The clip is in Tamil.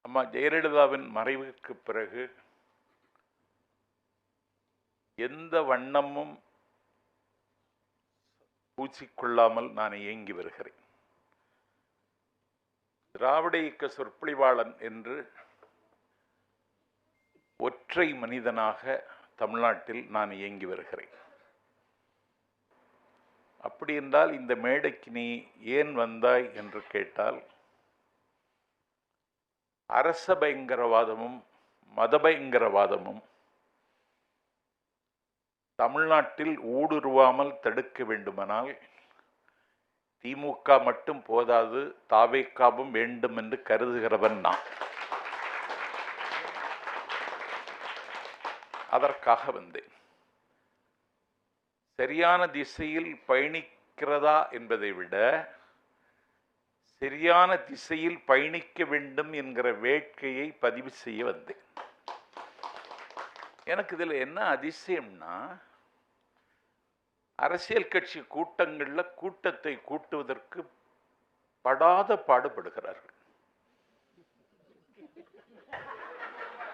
அம்மா ஜெயலலிதாவின் மறைவுக்கு பிறகு எந்த வண்ணமும் பூச்சிக்கொள்ளாமல் நான் இயங்கி வருகிறேன். திராவிட இயக்க சொற்பொழிவாளன் என்று ஒற்றை மனிதனாக தமிழ்நாட்டில் நான் இயங்கி வருகிறேன். அப்படி என்றால் இந்த மேடைக்கு நீ ஏன் வந்தாய் என்று கேட்டால், அரச பயங்கரவாதமும் மத பயங்கரவாதமும் தமிழ்நாட்டில் ஊடுருவாமல் தடுக்க வேண்டுமானால் திமுக மட்டும் போதாது, தாவேக்காவும் வேண்டும் என்று கருதுகிறவன் நான். அதற்காக வந்தேன். சரியான திசையில் பயணிக்கிறதா என்பதை விட சரியான திசையில் பயணிக்க வேண்டும் என்கிற வேட்கையை பதிவு செய்ய வந்தேன். எனக்கு இதில் என்ன அதிசயம்னா, அரசியல் கட்சி கூட்டங்களில் கூட்டத்தை கூட்டுவதற்கு படாத பாடுபடுகிறார்கள்.